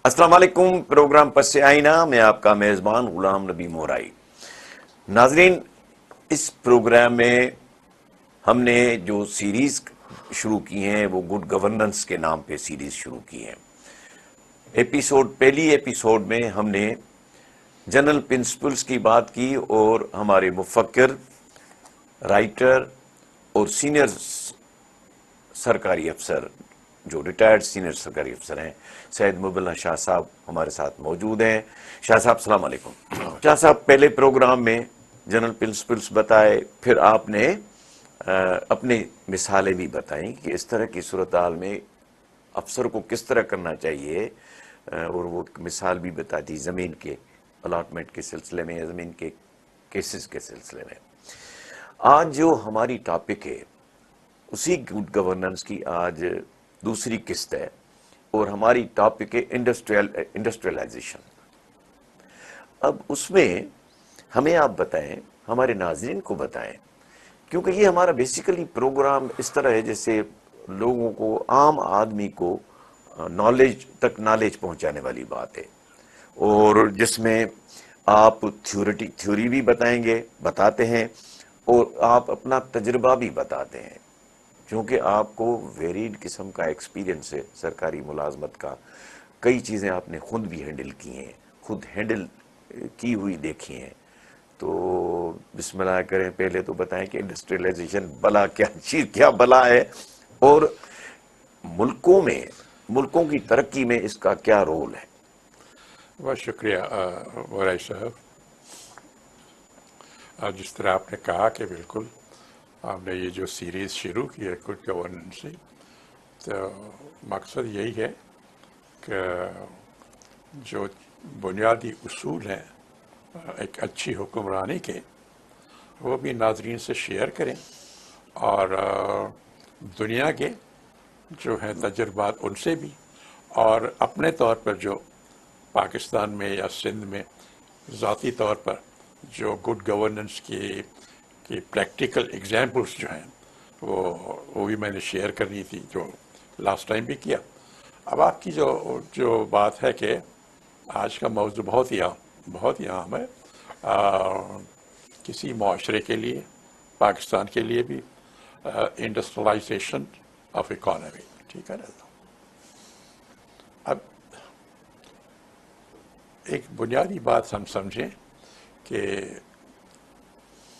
السلام علیکم. پروگرام پس آئینہ میں آپ کا میزبان غلام نبی مورائی. ناظرین، اس پروگرام میں ہم نے جو سیریز شروع کی ہیں وہ گڈ گورننس کے نام پہ سیریز شروع کی ہیں. پہلی ایپیسوڈ میں ہم نے جنرل پرنسپلز کی بات کی اور ہمارے مفکر، رائٹر اور سینئر سرکاری افسر، جو ریٹائرڈ سینئر سرکاری افسر ہیں، سید مبینہ شاہ صاحب ہمارے ساتھ موجود ہیں. شاہ صاحب السلام علیکم. شاہ صاحب، پہلے پروگرام میں جنرل پرنسپلز بتائے، پھر آپ نے اپنی مثالیں بھی بتائیں کہ اس طرح کی صورتحال میں افسر کو کس طرح کرنا چاہیے، اور وہ مثال بھی بتا دی زمین کے الاٹمنٹ کے سلسلے میں یا زمین کے کیسز کے سلسلے میں. آج جو ہماری ٹاپک ہے اسی گڈ گورننس کی آج دوسری قسط ہے، اور ہماری ٹاپک ہے انڈسٹریلائزیشن. اب اس میں ہمیں آپ بتائیں، ہمارے ناظرین کو بتائیں، کیونکہ یہ ہمارا بیسیکلی پروگرام اس طرح ہے جیسے لوگوں کو، عام آدمی کو نالج پہنچانے والی بات ہے، اور جس میں آپ تھیوری بھی بتاتے ہیں اور آپ اپنا تجربہ بھی بتاتے ہیں، کیونکہ آپ کو ویریڈ قسم کا ایکسپیرینس ہے سرکاری ملازمت کا. کئی چیزیں آپ نے خود بھی ہینڈل کی ہیں، خود ہینڈل کی ہوئی دیکھی ہیں. تو بسم اللہ کریں، پہلے تو بتائیں کہ انڈسٹریلائزیشن بلا کیا چیز، کیا بلا ہے، اور ملکوں کی ترقی میں اس کا کیا رول ہے. بہت شکریہ مورائی صاحب. جس طرح آپ نے کہا کہ بالکل آپ نے یہ جو سیریز شروع کی ہے گڈ گورننس سے، تو مقصد یہی ہے کہ جو بنیادی اصول ہیں ایک اچھی حکمرانی کے، وہ بھی ناظرین سے شیئر کریں، اور دنیا کے جو ہیں تجربات ان سے بھی، اور اپنے طور پر جو پاکستان میں یا سندھ میں ذاتی طور پر جو گڈ گورننس کی پریکٹیکل ایگزامپلس جو ہیں وہ بھی میں نے شیئر کرنی تھی، جو لاسٹ ٹائم بھی کیا. اب آپ کی جو بات ہے کہ آج کا موضوع بہت ہی عام ہے کسی معاشرے کے لیے، پاکستان کے لیے بھی، انڈسٹریلائزیشن آف اکانومی. ٹھیک ہے نا؟ اب ایک بنیادی بات ہم سمجھیں کہ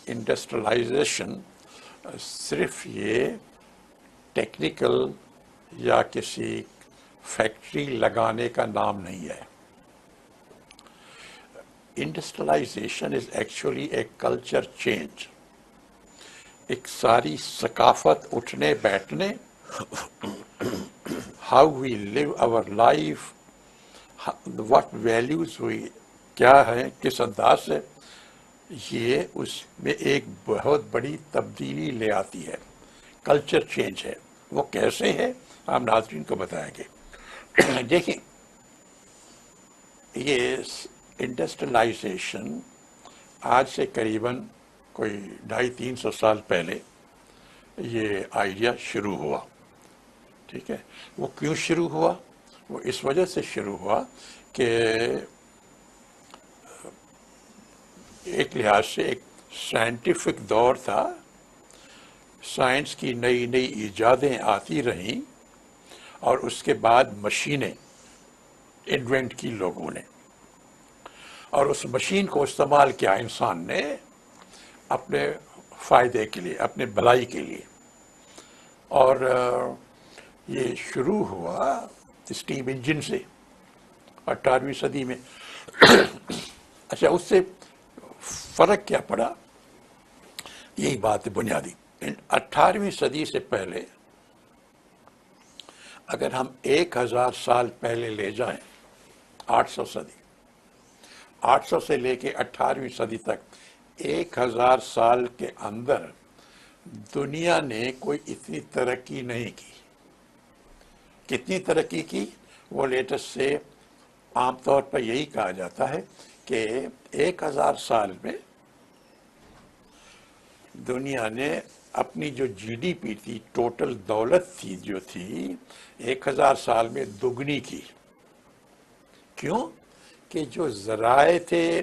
انڈسٹریلائزیشن صرف یہ ٹیکنیکل یا کسی فیکٹری لگانے کا نام نہیں ہے. Industrialisation is actually a culture change. ایک ساری ثقافت اٹھنے بیٹھنے، how we live our life, what values ہوئی کیا ہے، کس انداز سے، یہ اس میں ایک بہت بڑی تبدیلی لے آتی ہے. کلچر چینج ہے. وہ کیسے ہے ہم ناظرین کو بتائیں گے. دیکھیں، یہ انڈسٹریلائزیشن آج سے قریباً کوئی 250-300 سال پہلے یہ آئیڈیا شروع ہوا. ٹھیک ہے. وہ کیوں شروع ہوا؟ وہ اس وجہ سے شروع ہوا کہ ایک لحاظ سے ایک سائنٹیفک دور تھا، سائنس کی نئی نئی ایجادیں آتی رہیں، اور اس کے بعد مشینیں انوینٹ کی لوگوں نے، اور اس مشین کو استعمال کیا انسان نے اپنے فائدے کے لیے، اپنے بھلائی کے لیے. اور یہ شروع ہوا اسٹیم انجن سے 18ویں صدی میں. اچھا، اس سے فرق کیا پڑا؟ یہی بات ہے بنیادی. 18ویں صدی سے پہلے اگر ہم 1000 سال پہلے لے جائیں، 800 صدی، 800 سے لے کے 18ویں صدی تک 1000 سال کے اندر دنیا نے کوئی اتنی ترقی نہیں کی. کتنی ترقی کی؟ وہ لیٹسٹ سے عام طور پر یہی کہا جاتا ہے کہ 1000 سال میں دنیا نے اپنی جو جی ڈی پی تھی، ٹوٹل دولت تھی جو تھی، 1000 سال میں دگنی کی. کیوں کہ جو ذرائع تھے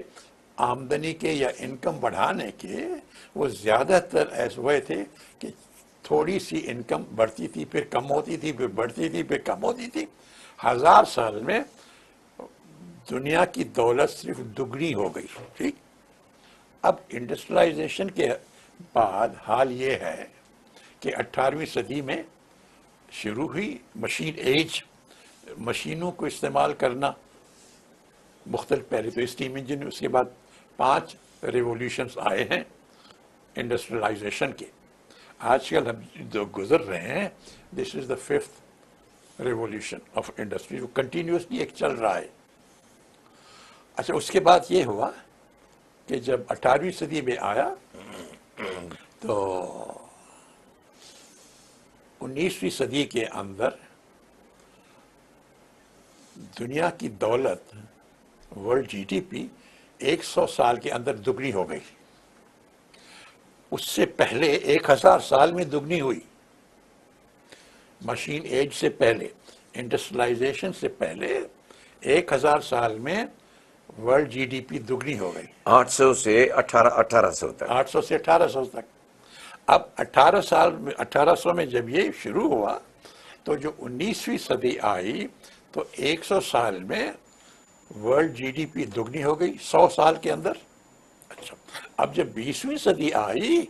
آمدنی کے یا انکم بڑھانے کے، وہ زیادہ تر ایسے ہوئے تھے کہ تھوڑی سی انکم بڑھتی تھی، پھر کم ہوتی تھی، پھر بڑھتی تھی، پھر کم ہوتی تھی. 1000 سال میں دنیا کی دولت صرف دگنی ہو گئی. ٹھیک. اب انڈسٹریلائزیشن کے بعد حال یہ ہے کہ 18ویں صدی میں شروع ہوئی مشین ایج، مشینوں کو استعمال کرنا مختلف. پہلے تو اسٹیم انجن، اس کے بعد 5 ریولیوشنز آئے ہیں انڈسٹریلائزیشن کے. آج کل ہم جو گزر رہے ہیں، دس از دا 5th ریولیوشن آف انڈسٹری، وہ کنٹینیوسلی ایک چل رہا ہے. اچھا، اس کے بعد یہ ہوا کہ جب 18ویں صدی میں آیا تو 19ویں صدی کے اندر دنیا کی دولت، ورلڈ جی ڈی پی 100 سال کے اندر دگنی ہو گئی. اس سے پہلے 1000 سال میں دگنی ہوئی. مشین ایج سے پہلے، انڈسٹریلائزیشن سے پہلے 1000 سال میں ورلڈ جی ڈی پی دگنی ہو گئی. 800 سے 1800 تک. 800 سے 1800 تک. اب 1800 میں جب یہ شروع ہوا تو جو 19ویں صدی آئی تو 100 سال میں ورلڈ جی ڈی پی دگنی ہو گئی 100 سال کے اندر. اچھا، اب جب 20ویں صدی آئی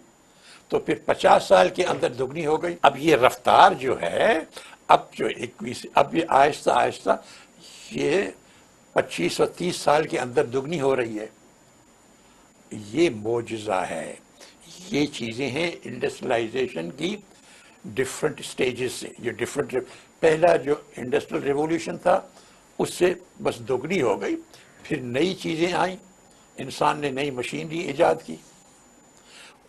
تو پھر 50 سال کے اندر دگنی ہو گئی. اب یہ رفتار جو ہے، اب یہ آہستہ آہستہ یہ 25 اور 30 سال کے اندر دگنی ہو رہی ہے. یہ معجزہ ہے. یہ چیزیں ہیں انڈسٹریلائزیشن کی ڈفرنٹ سٹیجز سے. یہ ڈفرنٹ، پہلا جو انڈسٹریل ریولیوشن تھا اس سے بس دگنی ہو گئی. پھر نئی چیزیں آئیں، انسان نے نئی مشینری ایجاد کی.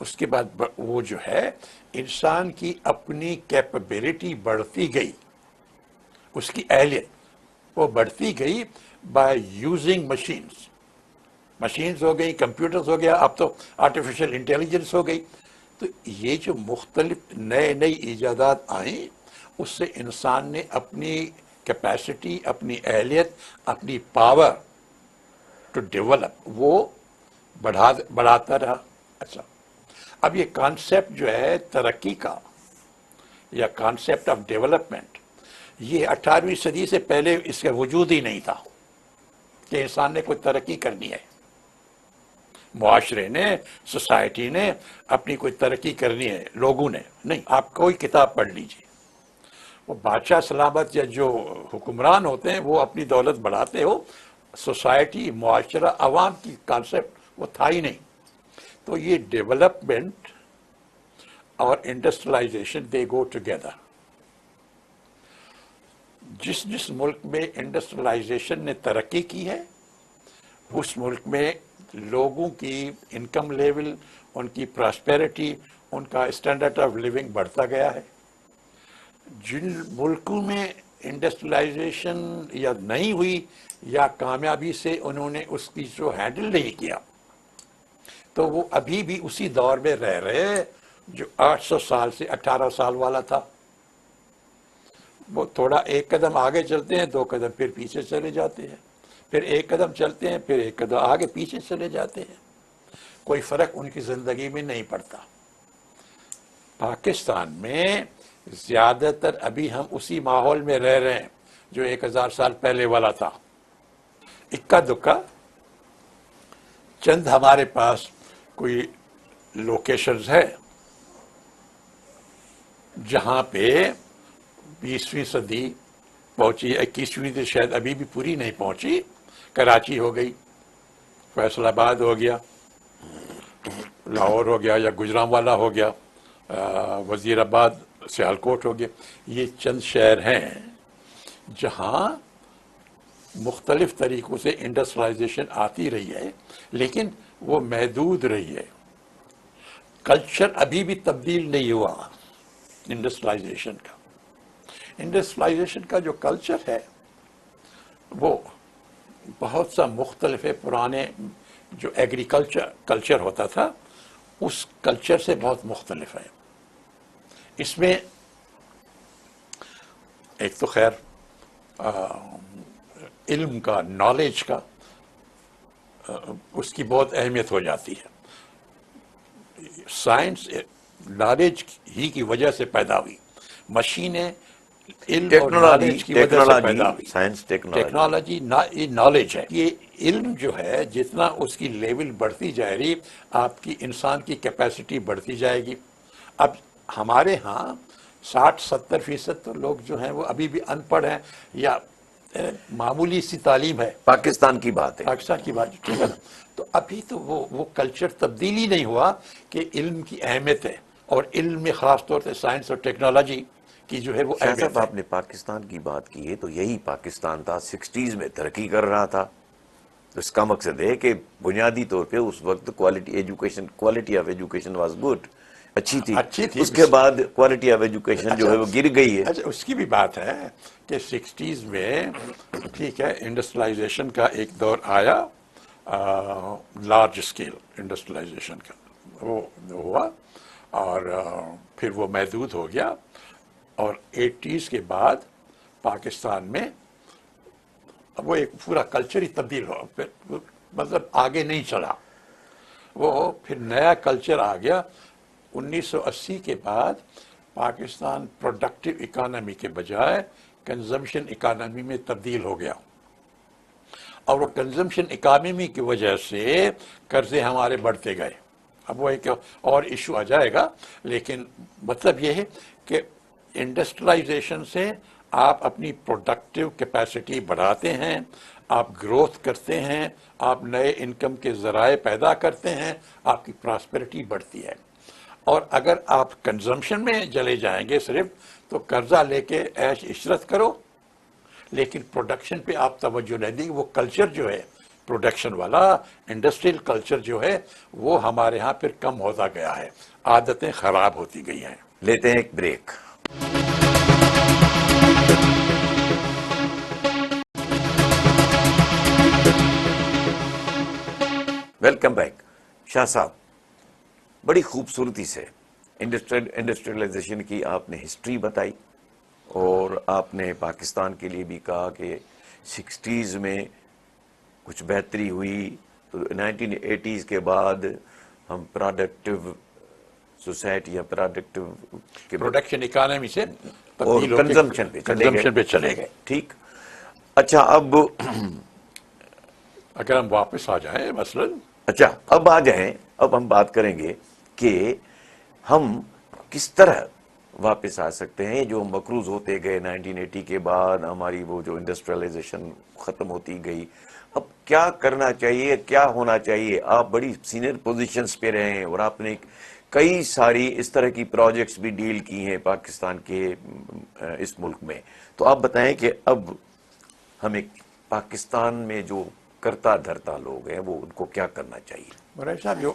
اس کے بعد وہ جو ہے انسان کی اپنی کیپبلٹی بڑھتی گئی، اس کی اہلیت وہ بڑھتی گئی بائی یوزنگ مشینز. مشینز ہو گئی، کمپیوٹرز ہو گیا، اب تو آرٹیفیشل انٹیلیجنس ہو گئی. تو یہ جو مختلف نئی ایجادات آئیں، اس سے انسان نے اپنی کیپیسٹی، اپنی اہلیت، اپنی پاور ٹو ڈیولپ وہ بڑھاتا رہا. اچھا، اب یہ کانسیپٹ جو ہے ترقی کا یا کانسیپٹ آف ڈیولپمنٹ، یہ 18ویں صدی سے پہلے اس کا وجود ہی نہیں تھا کہ انسان نے کوئی ترقی کرنی ہے. معاشرے نے، سوسائٹی نے اپنی کوئی ترقی کرنی ہے، لوگوں نے نہیں. آپ کوئی کتاب پڑھ لیجیے، وہ بادشاہ سلامت یا جو حکمران ہوتے ہیں وہ اپنی دولت بڑھاتے ہو، سوسائٹی، معاشرہ، عوام کی کانسیپٹ وہ تھا ہی نہیں. تو یہ ڈیولپمنٹ اور انڈسٹریلائزیشن دے گو ٹوگیدر. جس ملک میں انڈسٹریلائزیشن نے ترقی کی ہے اس ملک میں لوگوں کی انکم لیول، ان کی پراسپیرٹی، ان کا اسٹینڈرڈ آف لیونگ بڑھتا گیا ہے. جن ملکوں میں انڈسٹریلائزیشن یا نہیں ہوئی یا کامیابی سے انہوں نے اس کی جو ہینڈل نہیں کیا، تو وہ ابھی بھی اسی دور میں رہ رہے ہیں جو 800 سال سے 18 سال والا تھا. وہ تھوڑا ایک قدم آگے چلتے ہیں، 2 قدم پھر پیچھے چلے جاتے ہیں، پھر ایک قدم چلتے ہیں، پھر ایک قدم آگے پیچھے چلے جاتے ہیں. کوئی فرق ان کی زندگی میں نہیں پڑتا. پاکستان میں زیادہ تر ابھی ہم اسی ماحول میں رہ رہے ہیں جو 1000 سال پہلے والا تھا. اکا دکا چند ہمارے پاس کوئی لوکیشنز ہے جہاں پہ 20ویں صدی پہنچی، 21ویں تو شاید ابھی بھی پوری نہیں پہنچی. کراچی ہو گئی، فیصل آباد ہو گیا، لاہور ہو گیا یا گجرانوالا ہو گیا، وزیر آباد، سیالکوٹ ہو گیا. یہ چند شہر ہیں جہاں مختلف طریقوں سے انڈسٹریلائزیشن آتی رہی ہے لیکن وہ محدود رہی ہے. کلچر ابھی بھی تبدیل نہیں ہوا انڈسٹریلائزیشن کا. انڈسٹریلائزیشن کا جو کلچر ہے وہ بہت سا مختلف ہے. پرانے جو کلچر ہوتا تھا اس کلچر سے بہت مختلف ہے. اس میں ایک تو خیر علم کا، نالج کا اس کی بہت اہمیت ہو جاتی ہے. سائنس نالج ہی کی وجہ سے پیدا ہوئی، مشینیں علم اور نالج کی وجہ سے پیدا ہوئی. سائنس ٹیکنالوجی یہ نالج ہے. یہ علم جو ہے جتنا اس کی لیول بڑھتی جائے گی آپ کی انسان کی کیپیسٹی بڑھتی جائے گی. اب ہمارے ہاں 60-70% تو لوگ جو ہیں وہ ابھی بھی ان پڑھ ہیں یا معمولی سی تعلیم ہے. پاکستان کی بات ہے. پاکستان کی بات ٹھیک ہے نا. تو ابھی تو وہ کلچر تبدیل ہی نہیں ہوا کہ علم کی اہمیت ہے، اور علم میں خاص طور سے سائنس اور ٹیکنالوجی کی جو ہے وہ شاہ اہمیت صاحب ہے. آپ نے پاکستان کی بات کی ہے تو یہی پاکستان تھا 60s میں ترقی کر رہا تھا. اس کا مقصد ہے کہ بنیادی طور پہ اس وقت quality of education was good, اچھی تھی. اس کے بعد کوالٹی آف ایجوکیشن جو ہے وہ گر گئی ہے. اچھا اس کی بھی بات ہے کہ 60s میں ٹھیک ہے انڈسٹریلائزیشن کا ایک دور آیا، لارج اسکیل انڈسٹریلائزیشن کا وہ ہوا، اور پھر وہ محدود ہو گیا. اور 80s کے بعد پاکستان میں وہ ایک پورا کلچر ہی تبدیل ہوا، پھر مطلب آگے نہیں چلا. وہ پھر نیا کلچر آ گیا. 1980 کے بعد پاکستان پروڈکٹیو اکانومی کے بجائے کنزمپشن اکانومی میں تبدیل ہو گیا، اور وہ کنزمپشن اکانومی کی وجہ سے قرضے ہمارے بڑھتے گئے. اب وہ ایک اور ایشو آ جائے گا، لیکن مطلب یہ ہے کہ انڈسٹریلائزیشن سے آپ اپنی پروڈکٹیو کیپیسٹی بڑھاتے ہیں، آپ گروتھ کرتے ہیں، آپ نئے انکم کے ذرائع پیدا کرتے ہیں، آپ کی پراسپیرٹی بڑھتی ہے. اور اگر آپ کنزمپشن میں چلے جائیں گے صرف تو قرضہ لے کے عیش عشرت کرو، لیکن پروڈکشن پہ آپ توجہ نہیں دیں گے. وہ کلچر جو ہے پروڈکشن والا انڈسٹریل کلچر جو ہے وہ ہمارے ہاں پھر کم ہوتا گیا ہے، عادتیں خراب ہوتی گئی ہیں. لیتے ہیں ایک بریک. Welcome back. شاہ صاحب بڑی خوبصورتی سے انڈسٹریلائزیشن کی آپ نے ہسٹری بتائی، اور آپ نے پاکستان کے لیے بھی کہا کہ 60s میں کچھ بہتری ہوئی تو 1980s کے بعد ہم پروڈکٹیو سوسائٹی یا پروڈکشن اکانومی سے اور تبدیل ہو کے کنزمپشن پہ چلے گئے. ٹھیک. اچھا اگر ہم واپس آ جائیں مثلاً، اب آ جائیں. اب ہم بات کریں گے کہ ہم کس طرح واپس آ سکتے ہیں. جو مقروض ہوتے گئے 1980 کے بعد، ہماری وہ جو انڈسٹریلائزیشن ختم ہوتی گئی، اب کیا کرنا چاہیے، کیا ہونا چاہیے؟ آپ بڑی سینئر پوزیشنز پہ رہے ہیں اور آپ نے کئی ساری اس طرح کی پروجیکٹس بھی ڈیل کی ہیں پاکستان کے اس ملک میں. تو آپ بتائیں کہ اب ہمیں پاکستان میں جو کرتا دھرتا لوگ ہیں وہ ان کو کیا کرنا چاہیے؟ مرائے صاحب جو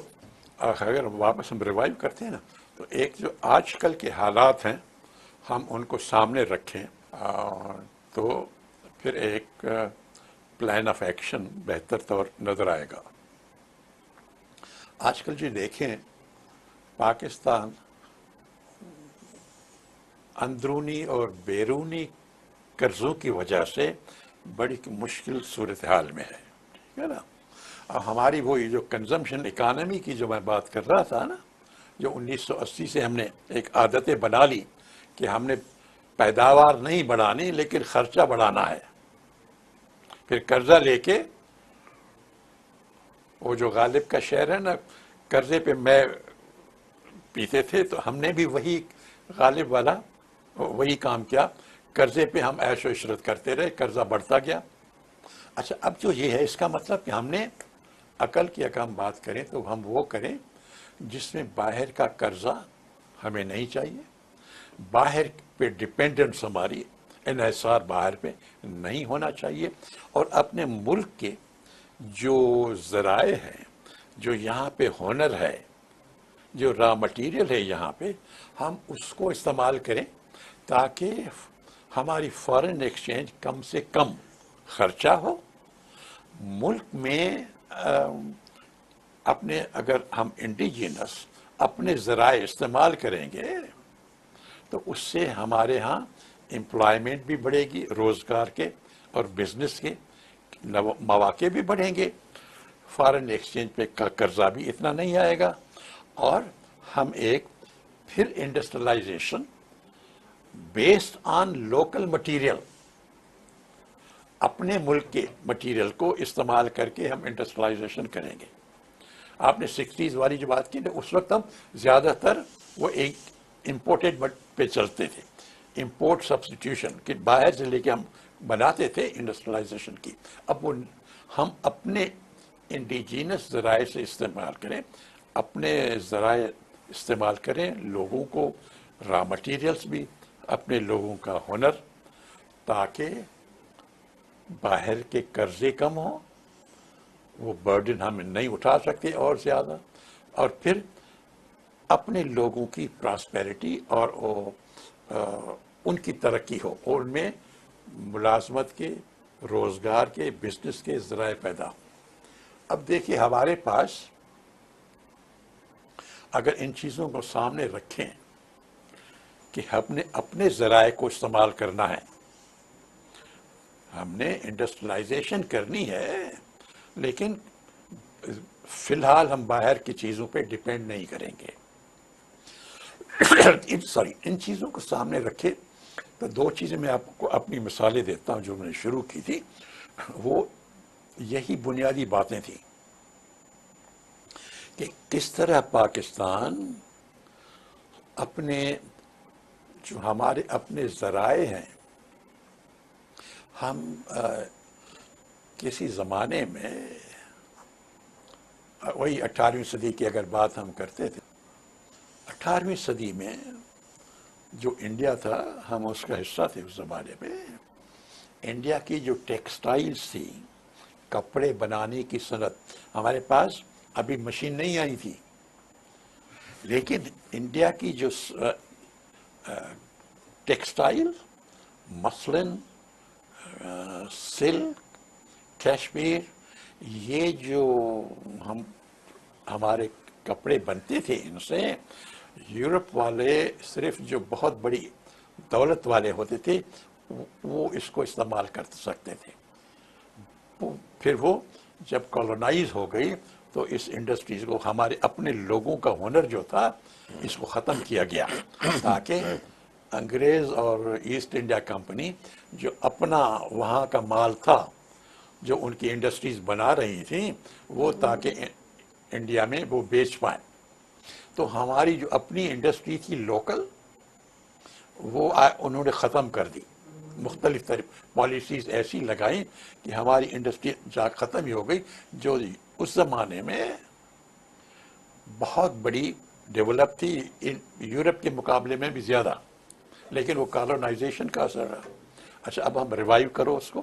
اگر واپس ہم ریوائیو کرتے ہیں نا، تو ایک جو آج کل کے حالات ہیں ہم ان کو سامنے رکھیں، تو پھر ایک پلان آف ایکشن بہتر طور نظر آئے گا. آج کل جو دیکھیں پاکستان اندرونی اور بیرونی قرضوں کی وجہ سے بڑی مشکل صورتحال میں ہے، ٹھیک ہے نا. ہماری وہی جو کنزمپشن اکانومی کی جو میں بات کر رہا تھا نا، جو 1980 سے ہم نے ایک عادتیں بنا لی کہ ہم نے پیداوار نہیں بڑھانی لیکن خرچہ بڑھانا ہے. پھر قرضہ لے کے، وہ جو غالب کا شعر ہے نا، قرضے پہ میں پیتے تھے، تو ہم نے بھی وہی غالب والا وہی کام کیا. قرضے پہ ہم عیش و عشرت کرتے رہے، قرضہ بڑھتا گیا. اچھا اب جو یہ ہے اس کا مطلب کہ ہم نے عقل کی اگر ہم بات کریں تو ہم وہ کریں جس میں باہر کا قرضہ ہمیں نہیں چاہیے، باہر پہ ڈپینڈنس ہماری انحصار باہر پہ نہیں ہونا چاہیے، اور اپنے ملک کے جو ذرائع ہیں، جو یہاں پہ ہنر ہے، جو را مٹیریل ہے یہاں پہ، ہم اس کو استعمال کریں تاکہ ہماری فارن ایکسچینج کم سے کم خرچہ ہو. ملک میں اپنے اگر ہم انڈیجینس اپنے ذرائع استعمال کریں گے تو اس سے ہمارے ہاں امپلائمنٹ بھی بڑھے گی، روزگار کے اور بزنس کے. مواقع بھی بڑھیں گے, فارن ایکسچینج پہ کا قرضہ بھی اتنا نہیں آئے گا, اور ہم ایک پھر industrialisation based on local material, اپنے ملک کے مٹیریل کو استعمال کر کے ہم انڈسٹریلائزیشن کریں گے. آپ نے 60s والی جو بات کی نا, اس وقت ہم زیادہ تر وہ ایک امپورٹڈ پہ چلتے تھے, امپورٹ سبسٹیٹیوشن کہ باہر سے لے کے ہم بناتے تھے انڈسٹریلائزیشن کی. اب وہ ہم اپنے انڈیجینس ذرائع سے استعمال کریں, اپنے ذرائع استعمال کریں, لوگوں کو را مٹیریلز بھی, اپنے لوگوں کا ہنر, تاکہ باہر کے قرضے کم ہوں, وہ برڈن ہم نہیں اٹھا سکتے اور زیادہ, اور پھر اپنے لوگوں کی پراسپیرٹی اور ان کی ترقی ہو, اور ان میں ملازمت کے, روزگار کے, بزنس کے ذرائع پیدا ہوں. اب دیکھیے ہمارے پاس اگر ان چیزوں کو سامنے رکھیں کہ ہم نے اپنے ذرائع کو استعمال کرنا ہے, ہم نے انڈسٹریلائزیشن کرنی ہے, لیکن فی الحال ہم باہر کی چیزوں پہ ڈپینڈ نہیں کریں گے. ان چیزوں کو سامنے رکھے تو دو چیزیں میں آپ کو اپنی مثالیں دیتا ہوں جو میں نے شروع کی تھی. وہ یہی بنیادی باتیں تھیں کہ کس طرح پاکستان اپنے جو ہمارے اپنے ذرائع ہیں, ہم کسی زمانے میں وہی 18ویں صدی کی اگر بات ہم کرتے تھے, 18ویں صدی میں جو انڈیا تھا ہم اس کا حصہ تھے. اس زمانے میں انڈیا کی جو ٹیکسٹائلز تھی, کپڑے بنانے کی صنعت, ہمارے پاس ابھی مشین نہیں آئی تھی, لیکن انڈیا کی جو ٹیکسٹائل, مثلاً سلک, کشمیر, یہ جو ہمارے کپڑے بنتے تھے, ان سے یورپ والے صرف جو بہت بڑی دولت والے ہوتے تھے وہ اس کو استعمال کر سکتے تھے. پھر وہ جب کالونائز ہو گئی تو اس انڈسٹریز کو, ہمارے اپنے لوگوں کا ہنر جو تھا, اس کو ختم کیا گیا, تاکہ انگریز اور ایسٹ انڈیا کمپنی جو اپنا وہاں کا مال تھا جو ان کی انڈسٹریز بنا رہی تھیں, وہ تاکہ انڈیا میں وہ بیچ پائیں. تو ہماری جو اپنی انڈسٹری تھی لوکل, وہ انہوں نے ختم کر دی. مختلف پالیسیز ایسی لگائیں کہ ہماری انڈسٹری جا ختم ہی ہو گئی, جو اس زمانے میں بہت بڑی ڈیولپ تھی, یورپ کے مقابلے میں بھی زیادہ, لیکن وہ کالونائزیشن کا اثر رہا. اچھا اب ہم ریوائیو کرو اس کو,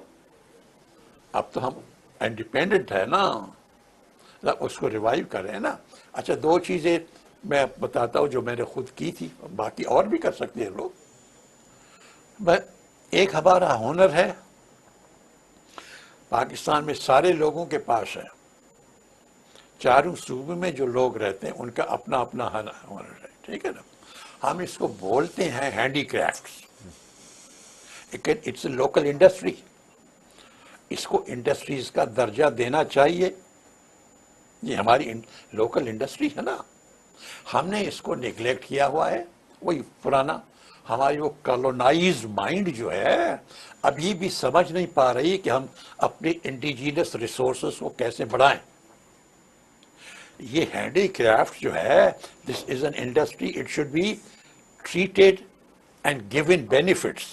اب تو ہم انڈیپینڈنٹ ہے نا, اس کو ریوائیو کر رہے ہیں نا. اچھا دو چیزیں میں بتاتا ہوں جو میں نے خود کی تھی, باقی اور بھی کر سکتے ہیں لوگ. ایک ہمارا ہنر ہے, پاکستان میں سارے لوگوں کے پاس ہے, چاروں صوبے میں جو لوگ رہتے ہیں ان کا اپنا اپنا ہنر ہے, ٹھیک ہے نا. ہم اس کو بولتے ہیں handicrafts. It's a local industry, اس کو انڈسٹریز کا درجہ دینا چاہیے. یہ ہماری لوکل انڈسٹری ہے نا, ہم نے اس کو نیگلیکٹ کیا ہوا ہے. وہی پرانا ہماری وہ کالونائز مائنڈ جو ہے ابھی بھی سمجھ نہیں پا رہی کہ ہم اپنے انڈیجینس ریسورسز کو کیسے بڑھائیں. یہ ہینڈی کرافٹ جو ہے, this is an industry, it should be treated and given benefits.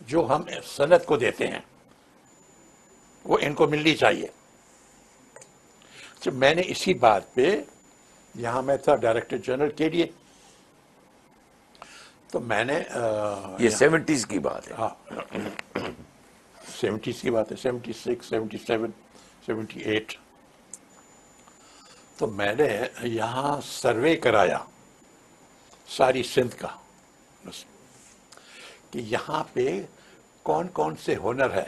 جو ہم صنعت کو دیتے ہیں وہ ان کو ملنی چاہیے. جب میں نے اسی بات پہ, یہاں میں تھا ڈائریکٹر جنرل کے لیے, تو میں نے یہ 70s کی بات ہے. ہاں 70s کی بات ہے, 76, 77, 78. تو میں نے یہاں سروے کرایا ساری سندھ کا کہ یہاں پہ کون کون سے ہنر ہے.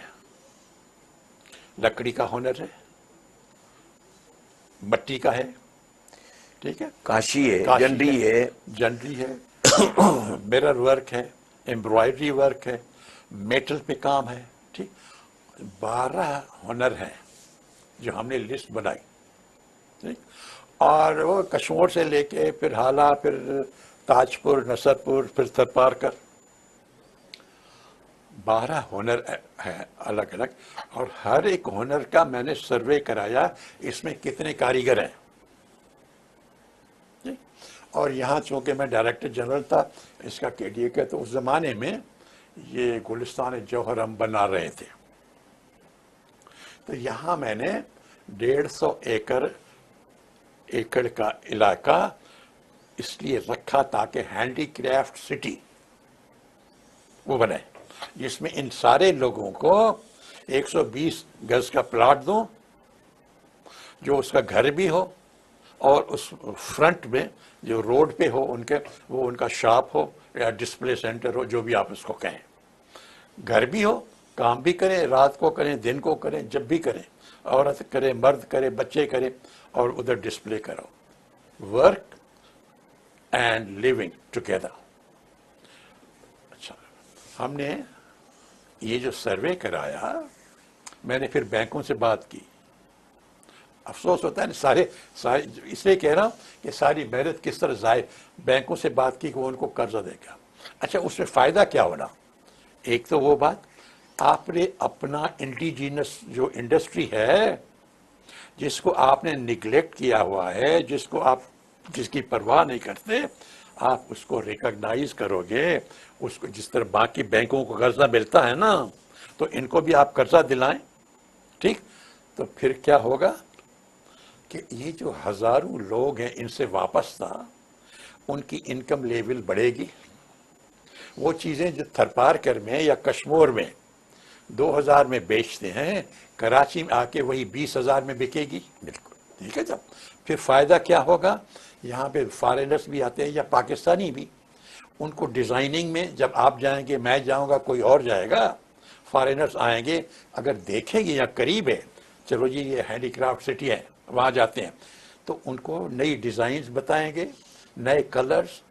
لکڑی کا ہنر ہے, مٹی کا ہے, ٹھیک ہے, کاشی ہے, جنڈری ہے, مرر ورک ہے, ایمبرائڈری ورک ہے, میٹل پہ کام ہے, ٹھیک. 12 ہنر ہیں جو ہم نے لسٹ بنائی، ٹھیک؟ اور وہ کشمور سے لے کے پھر ہالہ، پھر تاج پور، نصر پور، پھر تھرپارکر، 12 ہنر ہیں الگ الگ، اور ہر ایک ہنر کا میں نے سروے کرایا اس میں کتنے کاریگر ہیں، ٹھیک؟ اور یہاں چونکہ میں ڈائریکٹر جنرل تھا اس کا KDA کا، تو اس زمانے میں یہ گلستان جوہر ہم بنا رہے تھے، تو یہاں میں نے 150 ایکڑ کا علاقہ اس لیے رکھا تاکہ ہینڈی کرافٹ سٹی وہ بنے، جس میں ان سارے لوگوں کو 120 گز کا پلاٹ دوں، جو اس کا گھر بھی ہو، اور اس فرنٹ میں جو روڈ پہ ہو ان کے، وہ ان کا شاپ ہو یا ڈسپلے سینٹر ہو، جو بھی آپ اس کو کہیں، گھر بھی ہو، کام بھی کریں، رات کو کریں، دن کو کریں، جب بھی کریں، عورت کرے، مرد کرے، بچے کرے، اور ادھر ڈسپلے کرو، ورک اینڈ لیونگ ٹوگیدر۔ اچھا، ہم نے یہ جو سروے کرایا، میں نے پھر بینکوں سے بات کی، افسوس ہوتا ہے نا، سارے اس لیے کہہ رہا ہوں کہ ساری محنت کس طرح ضائع، بینکوں سے بات کی کہ وہ ان کو قرضہ دے گا۔ اچھا، اس میں فائدہ کیا ہونا؟ ایک تو وہ بات، آپ نے اپنا انڈیجینس جو انڈسٹری ہے جس کو آپ نے نگلیکٹ کیا ہوا ہے، جس کی پرواہ نہیں کرتے، آپ اس کو ریکگنائز کرو گے، اس کو جس طرح باقی بینکوں کو قرضہ ملتا ہے نا، تو ان کو بھی آپ قرضہ دلائیں، ٹھیک؟ تو پھر کیا ہوگا کہ یہ جو ہزاروں لوگ ہیں ان سے وابستہ، ان کی انکم لیول بڑھے گی، وہ چیزیں جو تھرپارکر میں یا کشمور میں 2000 میں بیچتے ہیں، کراچی میں آ کے وہی 20,000 میں بکے گی، بالکل ٹھیک ہے؟ جب پھر فائدہ کیا ہوگا، یہاں پہ فارنرز بھی آتے ہیں یا پاکستانی بھی، ان کو ڈیزائننگ میں جب آپ جائیں گے، میں جاؤں گا، کوئی اور جائے گا، فارنرز آئیں گے، اگر دیکھیں گے یا قریب ہے، چلو جی یہ ہینڈی کرافٹ سٹی ہے، وہاں جاتے ہیں، تو ان کو نئی ڈیزائنز بتائیں گے، نئے کلرز،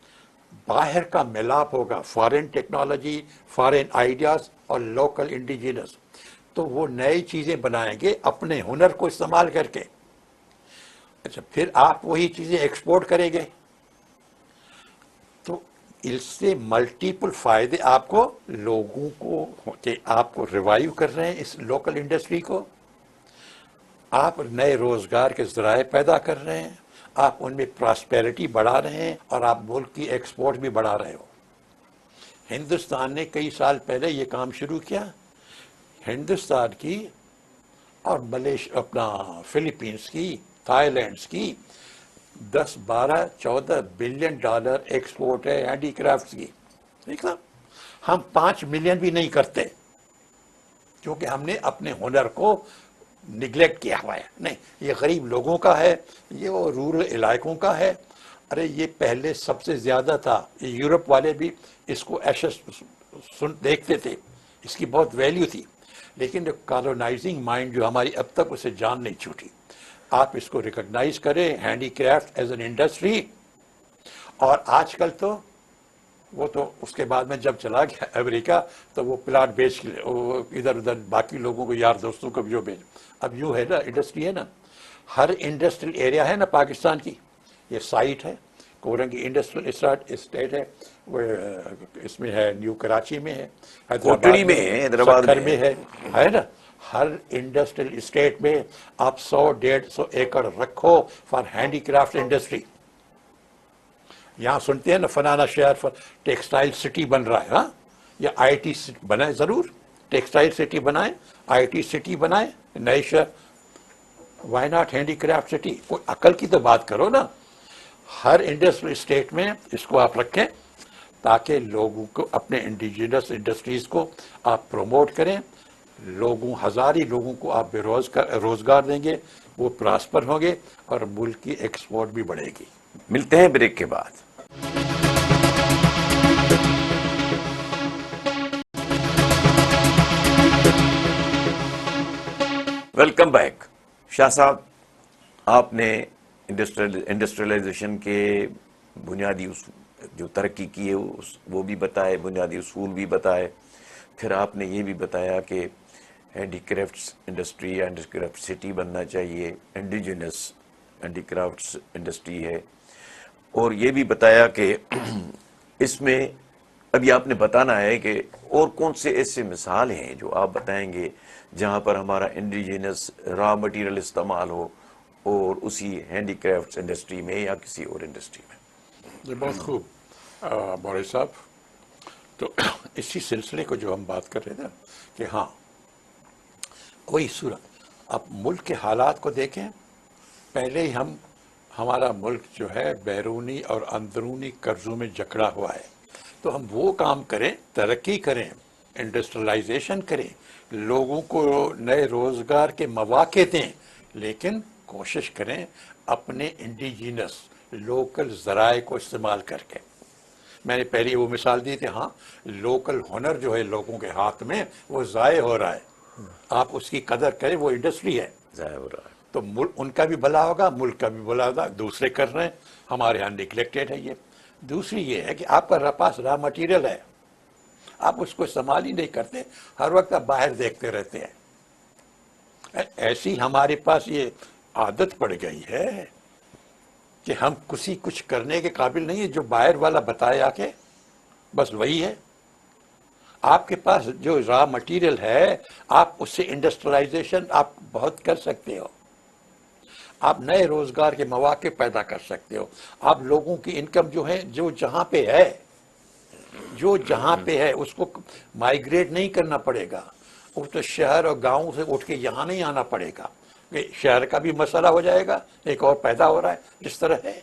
باہر کا ملاپ ہوگا، فارن ٹیکنالوجی، فارن آئیڈیاز اور لوکل انڈیجینس، تو وہ نئی چیزیں بنائیں گے اپنے ہنر کو استعمال کر کے۔ اچھا، پھر آپ وہی چیزیں ایکسپورٹ کریں گے، تو اس سے ملٹیپل فائدے آپ کو، لوگوں کو، کہ آپ کو ریوائیو کر رہے ہیں اس لوکل انڈسٹری کو، آپ نئے روزگار کے ذرائع پیدا کر رہے ہیں، آپ ان میں پراسپیرٹی بڑھا رہے ہیں، اور آپ ملک کی ایکسپورٹ بھی بڑھا رہے ہو۔ ہندوستان نے کئی سال پہلے یہ کام شروع کیا، ہندوستان کی اور اپنا فلیپینس کی، تھائی لینڈس کی 10، 12، 14 بلین ڈالر ایکسپورٹ ہے ہینڈی کرافٹس کی، ٹھیک نا؟ ہم 5 ملین بھی نہیں کرتے، کیونکہ ہم نے اپنے ہنر کو نگلیکٹ کیا ہوا ہے۔ نہیں، یہ غریب لوگوں کا ہے، یہ وہ رورل علاقوں کا ہے، ارے یہ پہلے سب سے زیادہ تھا، یہ یورپ والے بھی اس کو ایشس دیکھتے تھے، اس کی بہت ویلیو تھی، لیکن کالونائزنگ مائنڈ جو ہماری اب تک اسے جان نہیں چھوٹی۔ آپ اس کو ریکگنائز کریں، handy craft as an industry, اور آج کل تو وہ تو اس کے بعد میں جب چلا گیا امریکہ، تو وہ پلاٹ بیچ کے ادھر ادھر باقی لوگوں کو، یار دوستوں کو بھی جو بیچ، اب یوں ہے نا، انڈسٹری ہے نا، ہر انڈسٹریل ایریا ہے نا پاکستان کی، یہ سائٹ ہے، کورنگی انڈسٹریل اسٹیٹ ہے، وہ اس میں ہے، نیو کراچی میں ہے، حیدرآباد کوٹڑی میں میں ہے، ہے، حیدرآباد سکھر میں میں ہے نا، ہر انڈسٹریل اسٹیٹ میں آپ 100، 150 ایکڑ رکھو فار ہینڈی کرافٹ انڈسٹری۔ یہاں سنتے ہیں نا فلانا شہر ٹیکسٹائل سٹی بن رہا ہے، ہاں، یا آئی ٹی سٹی بنائے، ضرور ٹیکسٹائل سٹی بنائیں، آئی ٹی سٹی بنائیں، نئے شہر، why not handicraft city? کوئی عقل کی تو بات کرو نا۔ ہر انڈسٹریل اسٹیٹ میں اس کو آپ رکھیں تاکہ لوگوں کو، اپنے انڈیجینس انڈسٹریز کو آپ پروموٹ کریں، لوگوں، ہزاری لوگوں کو آپ بے روزگار دیں گے، وہ پراسپر ہوں گے، اور ملک کی ایکسپورٹ بھی بڑھے گی۔ ملتے ہیں بریک کے بعد۔ Welcome back. شاہ صاحب، آپ نے انڈسٹریلائزیشن کے بنیادی جو ترقی کی ہے وہ بھی بتائے، بنیادی اصول بھی بتائے، پھر آپ نے یہ بھی بتایا کہ ہینڈی کرافٹس انڈسٹری یا ہینڈی کرافٹ سٹی بننا چاہیے، انڈیجنس ہینڈی کرافٹس انڈسٹری ہے. اور یہ بھی بتایا کہ اس میں ابھی آپ نے بتانا ہے کہ اور کون سے ایسے مثال ہیں جو آپ بتائیں گے جہاں پر ہمارا انڈیجنس را مٹیریل استعمال ہو اور اسی ہینڈی کرافٹس انڈسٹری میں یا کسی اور انڈسٹری میں. یہ بہت خوب مورد صاحب. تو اسی سلسلے کو جو ہم بات کر رہے تھے کہ ہاں وہی صورت. اب ملک کے حالات کو دیکھیں. پہلے ہی ہمارا ملک جو ہے بیرونی اور اندرونی قرضوں میں جکڑا ہوا ہے. تو ہم وہ کام کریں، ترقی کریں، انڈسٹریلائزیشن کریں، لوگوں کو نئے روزگار کے مواقع دیں، لیکن کوشش کریں اپنے انڈیجینس لوکل ذرائع کو استعمال کر کے. میں نے پہلے وہ مثال دی تھی. ہاں لوکل ہنر جو ہے لوگوں کے ہاتھ میں وہ ضائع ہو رہا ہے. آپ اس کی قدر کریں، وہ انڈسٹری ہے، ضائع ہو رہا ہے. تو ان کا بھی بھلا ہوگا، ملک کا بھی بھلا ہوگا. دوسرے کر رہے ہیں، ہمارے یہاں نگلیکٹڈ ہے یہ. دوسری یہ ہے کہ آپ کا پاس را مٹیریل ہے، آپ اس کو استعمال ہی نہیں کرتے، ہر وقت آپ باہر دیکھتے رہتے ہیں. ایسی ہمارے پاس یہ عادت پڑ گئی ہے کہ ہم کچھ کرنے کے قابل نہیں ہے. جو باہر والا بتائے آ کے بس وہی ہے. آپ کے پاس جو را مٹیریل ہے آپ اس سے انڈسٹریلائزیشن آپ بہت کر سکتے ہو. آپ نئے روزگار کے مواقع پیدا کر سکتے ہو. آپ لوگوں کی انکم جو ہے جو جہاں پہ ہے اس کو مائیگریٹ نہیں کرنا پڑے گا. وہ تو شہر اور گاؤں سے اٹھ کے یہاں نہیں آنا پڑے گا. شہر کا بھی مسئلہ ہو جائے گا، ایک اور پیدا ہو رہا ہے جس طرح ہے.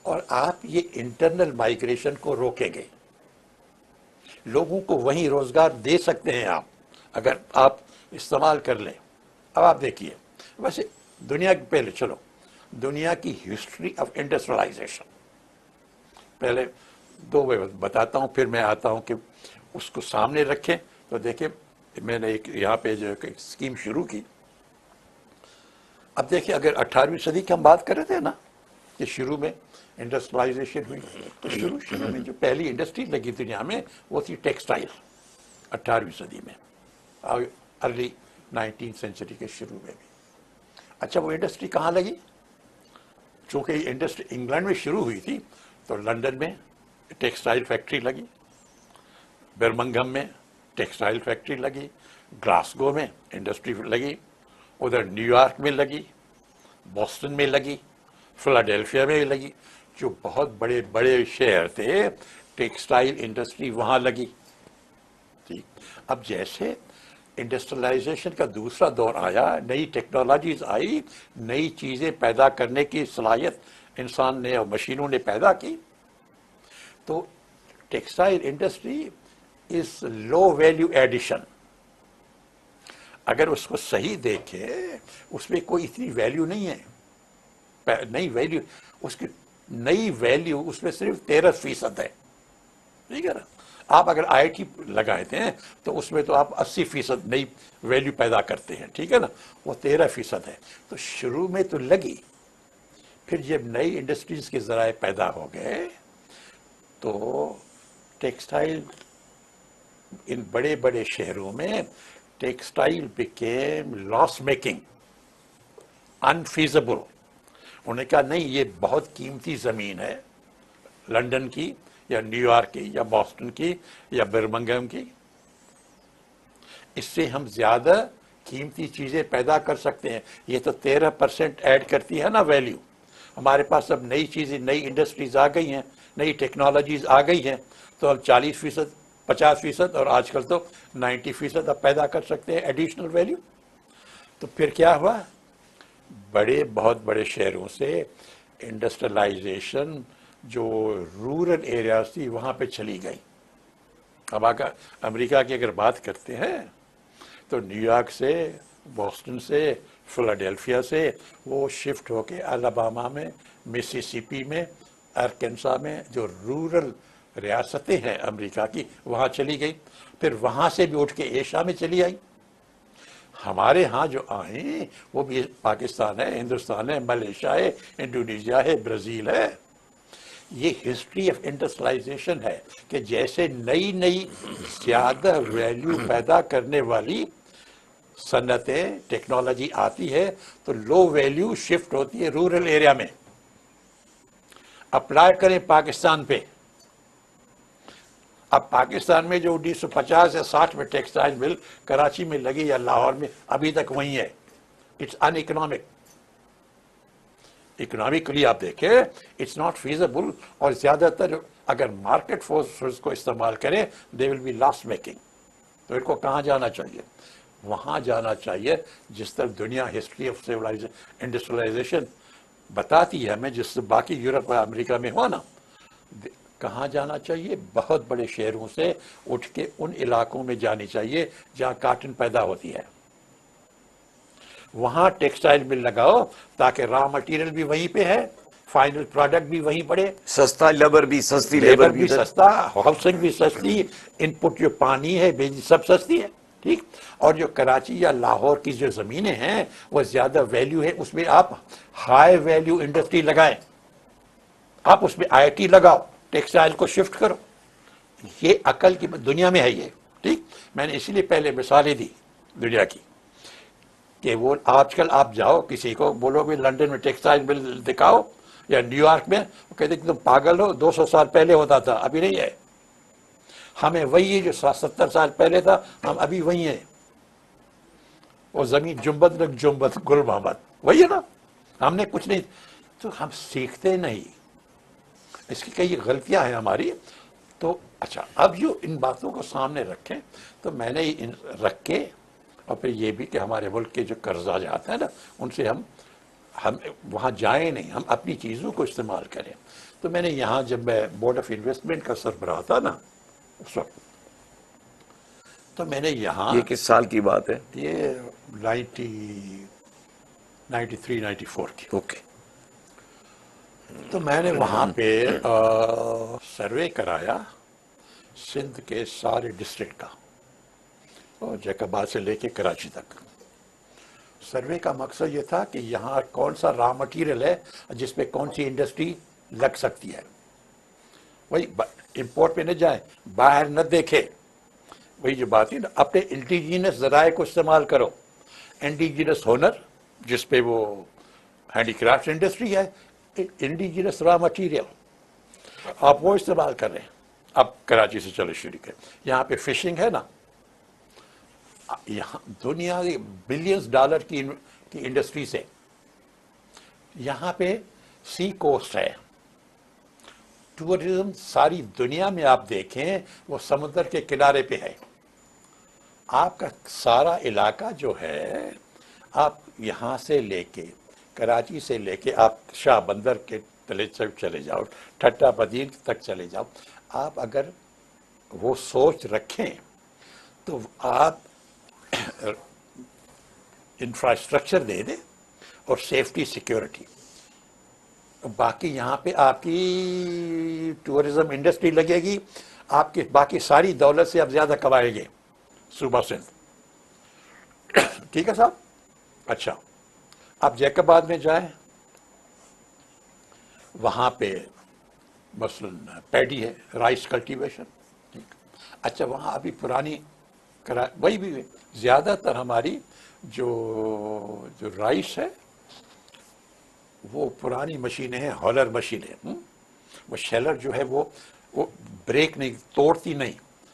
اور آپ یہ انٹرنل مائیگریشن کو روکیں گے، لوگوں کو وہیں روزگار دے سکتے ہیں آپ اگر آپ استعمال کر لیں. اب آپ دیکھیے، ویسے دنیا کی پہلے چلو دنیا کی ہسٹری آف انڈسٹریلائزیشن پہلے دو بتاتا ہوں، پھر میں آتا ہوں کہ اس کو سامنے رکھیں. تو دیکھیں میں نے ایک یہاں پہ جو ایک اسکیم شروع کی. اب دیکھیں اگر 18ویں صدی کی ہم بات کر رہے تھے نا کہ شروع میں انڈسٹریلائزیشن ہوئی، تو شروع میں جو پہلی انڈسٹری لگی دنیا میں وہ تھی ٹیکسٹائل 18ویں صدی میں، ارلی 19 سینچری کے شروع میں بھی. اچھا وہ انڈسٹری کہاں لگی؟ چونکہ یہ انڈسٹری انگلینڈ میں شروع ہوئی تھی تو لنڈن میں ٹیکسٹائل فیکٹری لگی، برمنگھم میں ٹیکسٹائل فیکٹری لگی، گلاسگو میں انڈسٹری لگی، ادھر نیو یارک میں لگی، بوسٹن میں لگی، فلاڈیلفیا میں لگی. جو بہت بڑے بڑے شہر تھے ٹیکسٹائل انڈسٹری وہاں لگی. ٹھیک. اب جیسے انڈسٹریلائزیشن کا دوسرا دور آیا، نئی ٹیکنالوجیز آئی، نئی چیزیں پیدا کرنے کی صلاحیت انسان نے اور مشینوں نے پیدا کی، تو textile industry is low value addition. اگر اس کو صحیح دیکھے اس میں کوئی اتنی ویلیو نہیں ہے. نئی ویلیو اس کی نئی ویلیو اس میں صرف 13% ہے. ٹھیک ہے نا. آپ اگر آئی ٹی لگاتے ہیں تو اس میں تو آپ 80% نئی ویلیو پیدا کرتے ہیں. ٹھیک ہے نا. وہ 13% ہے. تو شروع میں تو لگی، پھر جب نئی انڈسٹریز کے ذرائع پیدا ہو گئے تو ٹیکسٹائل ان بڑے بڑے شہروں میں ٹیکسٹائل بیکیم لاس میکنگ، انفیزبل. انہوں نے کہا نہیں یہ بہت قیمتی زمین ہے لنڈن کی یا نیو یارک کی یا بوسٹن کی یا برمنگھم کی، اس سے ہم زیادہ قیمتی چیزیں پیدا کر سکتے ہیں. یہ تو 13% ایڈ کرتی ہے نا ویلیو. ہمارے پاس اب نئی چیزیں، نئی انڈسٹریز آ گئی ہیں، نئی ٹیکنالوجیز آ گئی ہیں، تو ہم 40%، 50% اور آج کل تو 90% اب پیدا کر سکتے ہیں ایڈیشنل ویلیو. تو پھر کیا ہوا؟ بہت بڑے شہروں سے انڈسٹریلائزیشن جو رورل ایریاز تھی وہاں پہ چلی گئی. اب امریکہ کی اگر بات کرتے ہیں تو نیو یارک سے، بوسٹن سے، فلاڈیلفیا سے وہ شفٹ ہو کے الاباما میں، مسیسپی میں، ارکنسا میں جو رورل ریاستیں ہیں امریکہ کی وہاں چلی گئی. پھر وہاں سے بھی اٹھ کے ایشیا میں چلی آئی. ہمارے ہاں جو آئیں وہ بھی پاکستان ہے، ہندوستان ہے، ملیشیا ہے، انڈونیشیا ہے، برازیل ہے. یہ ہسٹری آف انڈسٹریلائزیشن ہے کہ جیسے نئی زیادہ ویلیو پیدا کرنے والی صنعتیں ٹیکنالوجی آتی ہے تو لو ویلیو شفٹ ہوتی ہے رورل ایریا میں. اپلائی کریں پاکستان پہ. اب پاکستان میں جو 1950 یا 60 میں ٹیکسٹائل مل کراچی میں لگی یا لاہور میں ابھی تک وہیں ہے. It's in economic. اکنامکلی آپ دیکھیں اٹس ناٹ فیزیبل. اور زیادہ تر اگر مارکیٹ فورسز کو استعمال کریں دے ول بی لاس میکنگ. تو ان کو کہاں جانا چاہیے؟ وہاں جانا چاہیے جس طرح دنیا ہسٹری آف انڈسٹریلائزیشن بتاتی ہے ہمیں، جس سے باقی یورپ اور امریکہ میں ہوا نا. کہاں جانا چاہیے؟ بہت بڑے شہروں سے اٹھ کے ان علاقوں میں جانی چاہیے جہاں کاٹن پیدا ہوتی ہے. وہاں ٹیکسٹائل مل لگاؤ تاکہ را مٹیریل بھی وہیں پہ ہے، فائنل پروڈکٹ بھی وہیں پڑے، سستا لیبر بھی، سستی لیبر بھی ادھر. سستا، ہاؤسنگ بھی سستی، ان پٹ جو پانی ہے بجلی سب سستی ہے. ٹھیک. اور جو کراچی یا لاہور کی جو زمینیں ہیں وہ زیادہ ویلیو ہے، اس میں آپ ہائی ویلیو انڈسٹری لگائیں، آپ اس میں آئی ٹی لگاؤ، ٹیکسٹائل کو شفٹ کرو. یہ عقل کی دنیا میں ہے یہ. ٹھیک. میں نے اسی لیے پہلے مثالیں دی دنیا کی کہ وہ آج کل آپ جاؤ کسی کو بولو بھی لنڈن میں ٹیکسٹائل مل دکھاؤ یا نیو یارک میں، وہ کہتے کہ تم پاگل ہو، 200 سال پہلے ہوتا تھا، ابھی نہیں ہے. ہمیں وہی جو 70 سال پہلے تھا ہم ابھی وہی ہیں. وہ زمین جنبت نک جنبت گل محمد وہی ہے نا. ہم نے کچھ نہیں. تو ہم سیکھتے نہیں. اس کی کئی غلطیاں ہیں ہماری. تو اچھا اب جو ان باتوں کو سامنے رکھیں تو میں نے رکھ کے اور پھر یہ بھی کہ ہمارے ملک کے جو قرضہ جاتے ہیں نا ان سے ہم وہاں جائیں نہیں، ہم اپنی چیزوں کو استعمال کریں. تو میں نے یہاں جب میں بورڈ آف انویسٹمنٹ کا سربراہ تھا نا اس وقت، تو میں نے یہاں یہ کس سال کی بات ہے؟ یہ 93-94 کی. اوکے. تو میں نے وہاں پہ سروے کرایا سندھ کے سارے ڈسٹرکٹ کا، اور جیکاباد سے لے کے کراچی تک. سروے کا مقصد یہ تھا کہ یہاں کون سا را مٹیریل ہے جس پہ کون سی انڈسٹری لگ سکتی ہے. وہی امپورٹ پہ نہ جائیں، باہر نہ دیکھے. وہی جو بات ہے نا، اپنے انڈیجینس ذرائع کو استعمال کرو. انڈیجینس ہنر جس پہ وہ ہینڈی کرافٹ انڈسٹری ہے، انڈیجینس را مٹیریل آپ وہ استعمال کر رہے ہیں. اب کراچی سے چلو شروع کریں. یہاں پہ فشنگ ہے نا، یہاں دنیا بلینز ڈالر کی انڈسٹری سے. یہاں پہ سی کوسٹ ہے. ٹورزم ساری دنیا میں آپ دیکھیں وہ سمندر کے کنارے پہ ہے. آپ کا سارا علاقہ جو ہے، آپ یہاں سے لے کے کراچی سے لے کے آپ شاہ بندر کے تلے چلے جاؤ، ٹھٹا بدین تک چلے جاؤ. آپ اگر وہ سوچ رکھیں تو آپ انفراسٹرکچر دے دیں اور سیفٹی سیکیورٹی. باقی یہاں پہ آپ کی ٹورزم انڈسٹری لگے گی، آپ کی باقی ساری دولت سے آپ زیادہ کمائیں گے صوبہ سندھ. ٹھیک ہے صاحب. اچھا آپ جیکاباد میں جائیں، وہاں پہ مثلاً پیڈی ہے، رائس کلٹیویشن. اچھا وہاں ابھی پرانی وہی بھی زیادہ تر ہماری جو رائس ہے وہ پرانی مشینیں ہیں، ہالر مشینیں. وہ شیلر جو ہے وہ بریک نہیں توڑتی نہیں.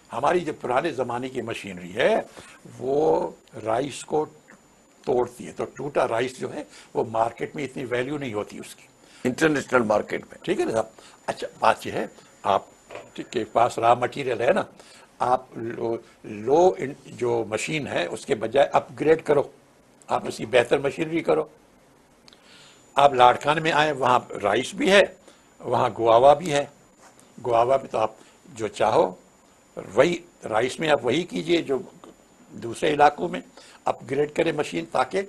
ہماری جو پرانے زمانے کی مشینری ہے وہ رائس کو توڑتی ہے. تو ٹوٹا رائس جو ہے وہ مارکیٹ میں اتنی ویلیو نہیں ہوتی اس کی، انٹرنیشنل مارکیٹ میں. ٹھیک ہے نا صاحب. اچھا بات یہ ہے آپ کے پاس را مٹیریل ہے نا، آپ لو جو مشین ہے اس کے بجائے اپ گریڈ کرو، آپ اس کی بہتر مشینری کرو. آپ لاڑکان میں آئیں، وہاں رائس بھی ہے، وہاں گواوا بھی ہے. گواوا میں تو آپ جو چاہو وہی رائس میں آپ وہی کیجئے جو دوسرے علاقوں میں. اپ گریڈ کریں مشین تاکہ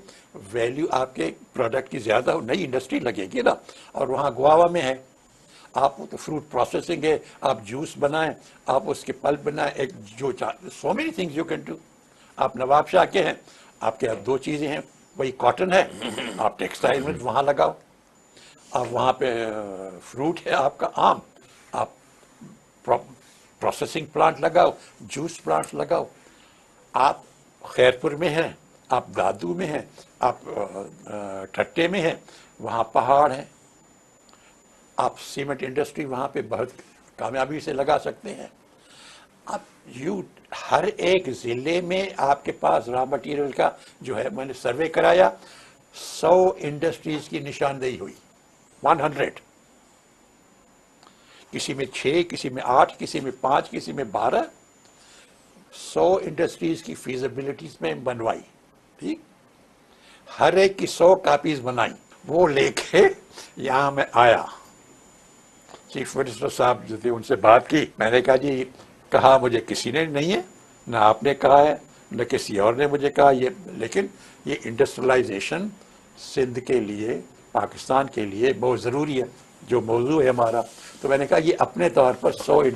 ویلیو آپ کے پروڈکٹ کی زیادہ ہو. نئی انڈسٹری لگے گی نا. اور وہاں گواوا میں ہے، آپ تو فروٹ پروسیسنگ ہے، آپ جوس بنائیں، آپ اس کے پلپ بنائیں، ایک جو so many things you can do. آپ نواب شاہ کے ہیں، آپ کے دو چیزیں ہیں، وہی کاٹن ہے، آپ ٹیکسٹائل میں وہاں لگاؤ. آپ وہاں پہ فروٹ ہے آپ کا آم، آپ پروسیسنگ پلانٹ لگاؤ، جوس پلانٹ لگاؤ. آپ خیرپور میں ہیں، آپ دادو میں ہیں، آپ ٹھٹے میں ہیں، وہاں پہاڑ ہیں، آپ سیمنٹ انڈسٹری وہاں پہ بہت کامیابی سے لگا سکتے ہیں. اب ہر ایک ضلع میں آپ کے پاس را مٹیریل کا جو ہے، میں نے سروے کرایا، 100 انڈسٹریز کی نشاندہی ہوئی. 100. کسی میں 6، کسی میں 8، کسی میں 5، کسی میں 12. 100 انڈسٹریز کی فیزیبلٹیز میں بنوائی. ٹھیک، ہر ایک کی 100 کاپیز بنائی. وہ لے کے یہاں میں آیا، چیف منسٹر صاحب جو تھے ان سے بات کی. میں نے کہا جی، کہا مجھے کسی نے نہیں ہے، نہ آپ نے کہا ہے، نہ کسی اور نے مجھے کہا. لیکن یہ انڈسٹریلائزیشن سندھ کے لیے، پاکستان کے لیے بہت ضروری ہے، جو موضوع ہے ہمارا. تو میں نے کہا یہ اپنے طور پر 100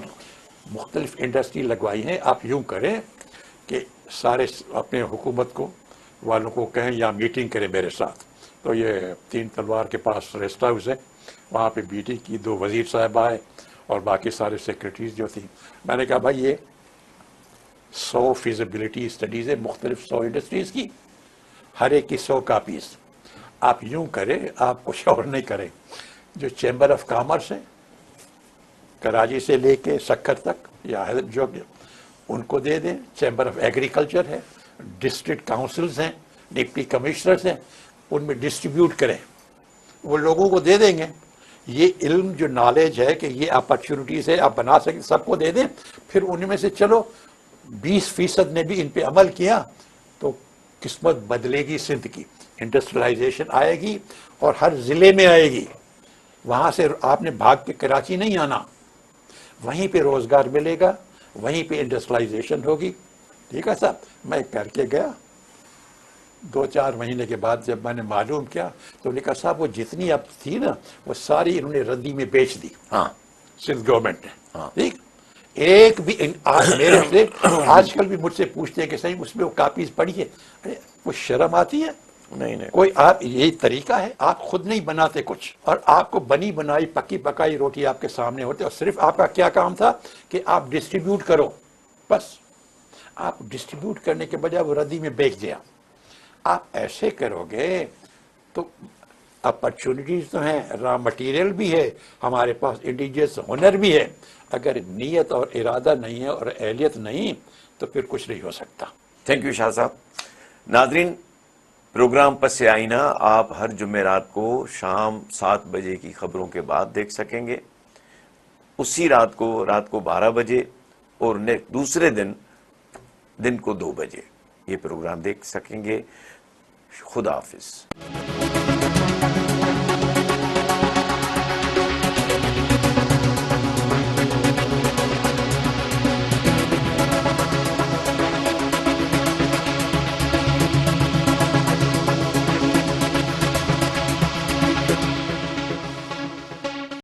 مختلف انڈسٹری لگوائی ہیں. آپ یوں کریں کہ سارے اپنے حکومت کو والوں کو کہیں یا میٹنگ کریں میرے ساتھ. تو یہ 3 تلوار کے پاس ریسٹ ہاؤس ہے، وہاں پہ میٹنگ کی. 2 وزیر صاحب آئے اور باقی سارے سیکرٹریز جو تھیں. میں نے کہا بھائی یہ 100 فیزیبلٹی اسٹڈیز ہے، مختلف 100 انڈسٹریز کی، ہر ایک کی 100 کاپیز. آپ یوں کریں، آپ کچھ اور نہیں کریں، جو چیمبر آف کامرس ہے کراچی سے لے کے سکھر تک یا جو ان کو دے دیں. چیمبر آف ایگریکلچر ہے، ڈسٹرکٹ کاؤنسلز ہیں، ڈپٹی کمشنرز ہیں، ان میں ڈسٹریبیوٹ کریں. وہ لوگوں کو دے دیں گے. یہ علم جو نالج ہے کہ یہ اپرچونیٹیز ہے، آپ بنا سکیں، سب کو دے دیں. پھر ان میں سے چلو 20% نے بھی ان پہ عمل کیا تو قسمت بدلے گی سندھ کی. انڈسٹریلائزیشن آئے گی اور ہر ضلع میں آئے گی. وہاں سے آپ نے بھاگ کے کراچی نہیں آنا، وہیں پہ روزگار ملے گا، وہیں پہ انڈسٹریلائزیشن ہوگی. ٹھیک ہے صاحب. میں کر کے گیا. 2-4 مہینے کے بعد جب میں نے معلوم کیا تو انہوں نے کہا صاحب وہ جتنی اب تھی نا وہ ساری انہوں نے ردی میں بیچ دی. ہاں، سندھ گورنمنٹ نے. ٹھیک، ایک بھی میرے سے آج کل بھی مجھ سے پوچھتے ہیں کہ صحیح اس میں وہ کاپیز پڑھی ہے. ارے کچھ شرم آتی ہے؟ نہیں. کوئی آپ یہی طریقہ ہے؟ آپ خود نہیں بناتے کچھ، اور آپ کو بنی بنائی پکی پکائی روٹی آپ کے سامنے ہوتے، اور صرف آپ کا کیا کام تھا کہ آپ ڈسٹریبیوٹ کرو. بس آپ ڈسٹریبیوٹ کرنے کے بجائے وہ ردی میں بیچ دیا. آپ ایسے کرو گے تو اپرچونیٹیز تو ہیں، را مٹیریل بھی ہے ہمارے پاس، انڈیجیس ہنر بھی ہے. اگر نیت اور ارادہ نہیں ہے اور اہلیت نہیں تو پھر کچھ نہیں ہو سکتا. تھینک یو شاہ صاحب. ناظرین، پروگرام پس آئینہ آپ ہر جمعرات کو شام 7 بجے کی خبروں کے بعد دیکھ سکیں گے. اسی رات کو 12 بجے اور دوسرے دن کو 2 بجے یہ پروگرام دیکھ سکیں گے. خدا حافظ.